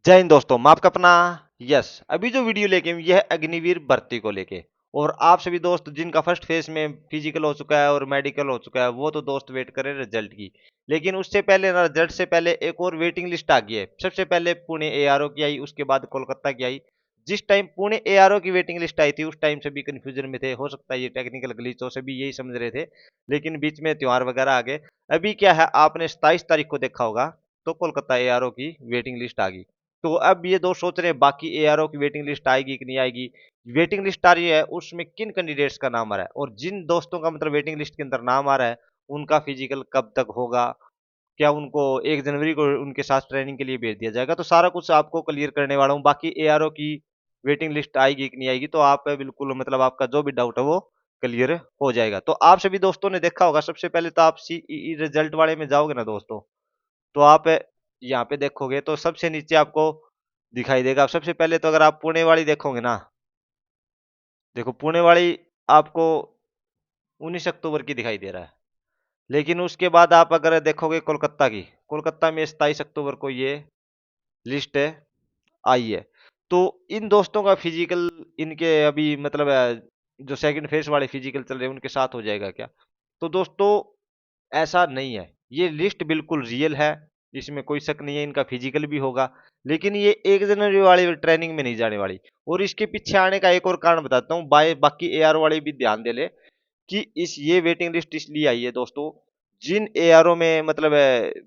जय हिंद दोस्तों, मैं आपका अपना यस। अभी जो वीडियो लेके हूं, यह है अग्निवीर भर्ती को लेके। और आप सभी दोस्त जिनका फर्स्ट फेज में फिजिकल हो चुका है और मेडिकल हो चुका है, वो तो दोस्त वेट करें रिजल्ट की। लेकिन उससे पहले ना, रिजल्ट से पहले एक और वेटिंग लिस्ट आ गई है। सबसे पहले पुणे एआरओ की आई, उसके बाद कोलकाता की आई। जिस टाइम पुणे एआरओ की वेटिंग लिस्ट आई थी, उस टाइम सभी कंफ्यूजन में थे। हो सकता है ये टेक्निकल ग्लिच हो, सभी यही समझ रहे थे। लेकिन बीच में त्योहार वगैरह आ गए। अभी क्या है, आपने 27 तारीख को देखा होगा, तो कोलकाता एआरओ की वेटिंग लिस्ट आ गई। तो अब ये दोस्त सोच रहे हैं बाकी एआरओ की वेटिंग लिस्ट आएगी कि नहीं आएगी। वेटिंग लिस्ट आ रही है, उसमें किन कैंडिडेट्स का नाम आ रहा है, और जिन दोस्तों का मतलब वेटिंग लिस्ट के अंदर नाम आ रहा है, उनका फिजिकल कब तक होगा, क्या उनको 1 जनवरी को उनके साथ ट्रेनिंग के लिए भेज दिया जाएगा। तो सारा कुछ आपको क्लियर करने वाला हूँ। बाकी एआरओ की वेटिंग लिस्ट आएगी कि नहीं आएगी, तो आप बिल्कुल मतलब आपका जो भी डाउट है वो क्लियर हो जाएगा। तो आप सभी दोस्तों ने देखा होगा, सबसे पहले तो आप सीईई रिजल्ट वाले में जाओगे ना दोस्तों, तो आप यहाँ पे देखोगे तो सबसे नीचे आपको दिखाई देगा। सबसे पहले तो अगर आप पुणे वाली देखोगे ना, देखो पुणे वाली आपको 19 अक्टूबर की दिखाई दे रहा है। लेकिन उसके बाद आप अगर देखोगे कोलकाता की, कोलकाता में 27 अक्टूबर को ये लिस्ट आई है। तो इन दोस्तों का फिजिकल, इनके अभी मतलब जो सेकंड फेज वाले फिजिकल चल रहे हैं, उनके साथ हो जाएगा क्या? तो दोस्तों ऐसा नहीं है, ये लिस्ट बिल्कुल रियल है, इसमें कोई शक नहीं है। इनका फिजिकल भी होगा, लेकिन ये 1 जनवरी वाली ट्रेनिंग में नहीं जाने वाली। और इसके पीछे आने का एक और कारण बताता हूँ, बाकी एआर वाले भी ध्यान दे ले कि इस ये वेटिंग लिस्ट इसलिए आई है दोस्तों, जिन एआरओ में मतलब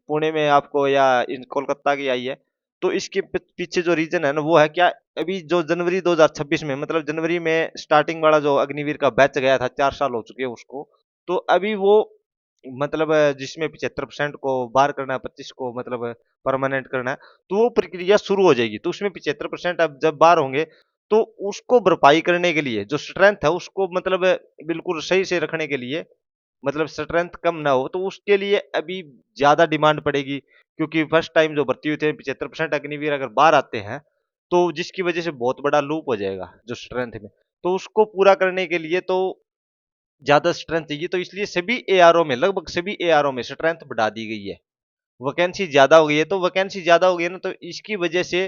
पुणे में आपको या इन कोलकाता की आई है, तो इसके पीछे जो रीजन है ना, वो है क्या, अभी जो जनवरी 2026 में मतलब जनवरी में स्टार्टिंग वाला जो अग्निवीर का बैच गया था, 4 साल हो चुके हैं उसको। तो अभी वो मतलब जिसमें 75% को बाहर करना है, 25 को मतलब परमानेंट करना है, तो वो प्रक्रिया शुरू हो जाएगी। तो उसमें 75% अब जब बाहर होंगे, तो उसको भरपाई करने के लिए जो स्ट्रेंथ है, उसको मतलब बिल्कुल सही से रखने के लिए, मतलब स्ट्रेंथ कम ना हो, तो उसके लिए अभी ज्यादा डिमांड पड़ेगी। क्योंकि फर्स्ट टाइम जो भर्ती हुए थे 75% अग्निवीर अगर बाहर आते हैं, तो जिसकी वजह से बहुत बड़ा लूप हो जाएगा जो स्ट्रेंथ में। तो उसको पूरा करने के लिए तो ज्यादा स्ट्रेंथ चाहिए, तो इसलिए सभी एआरओ में, लगभग सभी एआरओ में स्ट्रेंथ बढ़ा दी गई है। वैकेंसी ज्यादा हो गई है, तो वैकेंसी ज्यादा हो गई है ना, तो इसकी वजह से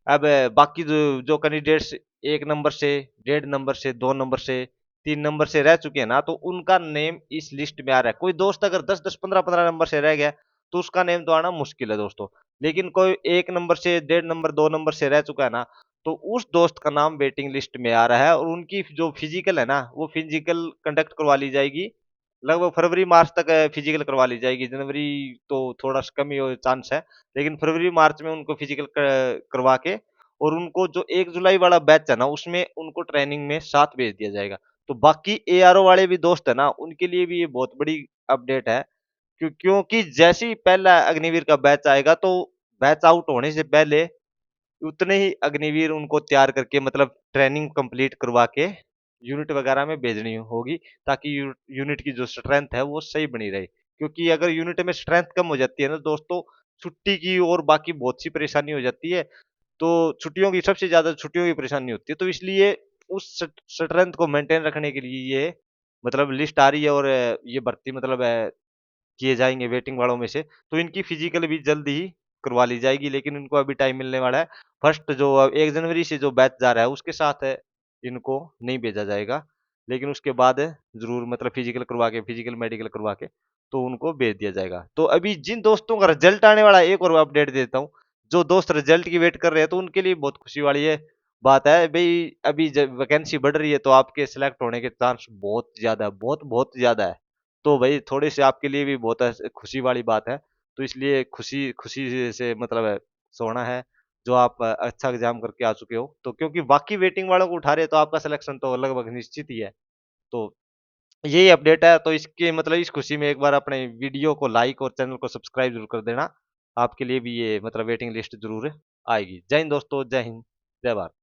अब बाकी जो कैंडिडेट्स 1 नंबर से, 1.5 नंबर से, 2 नंबर से, 3 नंबर से रह चुके हैं ना, तो उनका नेम इस लिस्ट में आ रहा है। कोई दोस्त अगर 10-10, 15-15 नंबर से रह गया, तो उसका नेम तो आना मुश्किल है दोस्तों। लेकिन कोई 1 नंबर से, 1.5 नंबर, 2 नंबर से रह चुका है ना, तो उस दोस्त का नाम वेटिंग लिस्ट में आ रहा है। और उनकी जो फिजिकल है ना, वो फिजिकल कंडक्ट करवा ली जाएगी, लगभग फरवरी मार्च तक फिजिकल करवा ली जाएगी। जनवरी तो थोड़ा कम ही चांस है, लेकिन फरवरी मार्च में उनको फिजिकल करवा के, और उनको जो 1 जुलाई वाला बैच है ना, उसमें उनको ट्रेनिंग में साथ भेज दिया जाएगा। तो बाकी एआरओ वाले भी दोस्त है ना, उनके लिए भी ये बहुत बड़ी अपडेट है। क्योंकि जैसे ही पहला अग्निवीर का बैच आएगा, तो बैच आउट होने से पहले उतने ही अग्निवीर उनको तैयार करके, मतलब ट्रेनिंग कंप्लीट करवा के यूनिट वगैरह में भेजनी होगी, ताकि यूनिट की जो स्ट्रेंथ है वो सही बनी रहे। क्योंकि अगर यूनिट में स्ट्रेंथ कम हो जाती है ना दोस्तों, छुट्टी की और बाकी बहुत सी परेशानी हो जाती है। तो छुट्टियों की, सबसे ज्यादा छुट्टियों की परेशानी होती है। तो इसलिए उस स्ट्रेंथ को मेंटेन रखने के लिए ये मतलब लिस्ट आ रही है। और ये भर्ती मतलब किए जाएंगे वेटिंग वालों में से। तो इनकी फिजिकल भी जल्द ही करवा ली जाएगी, लेकिन इनको अभी टाइम मिलने वाला है। फर्स्ट जो 1 जनवरी से जो बैच जा रहा है, उसके साथ इनको नहीं भेजा जाएगा। लेकिन उसके बाद जरूर मतलब फिजिकल करवा के, फिजिकल मेडिकल करवा के, तो उनको भेज दिया जाएगा। तो अभी जिन दोस्तों का रिजल्ट आने वाला है, एक और अपडेट देता हूँ। जो दोस्त रिजल्ट की वेट कर रहे हैं, तो उनके लिए बहुत खुशी वाली है बात है भाई। अभी जब वैकेंसी बढ़ रही है, तो आपके सिलेक्ट होने के चांस बहुत ज्यादा, बहुत बहुत ज्यादा है। तो भाई थोड़े से आपके लिए भी बहुत खुशी वाली बात है। तो इसलिए खुशी खुशी से मतलब सोना है, जो आप अच्छा एग्जाम करके आ चुके हो। तो क्योंकि बाकी वेटिंग वालों को उठा रहे हैं, तो आपका सिलेक्शन तो लगभग निश्चित ही है। तो यही अपडेट है। तो इसके मतलब इस खुशी में एक बार अपने वीडियो को लाइक और चैनल को सब्सक्राइब जरूर कर देना। आपके लिए भी ये मतलब वेटिंग लिस्ट जरूर आएगी। जय हिंद दोस्तों, जय हिंद, जय भारत।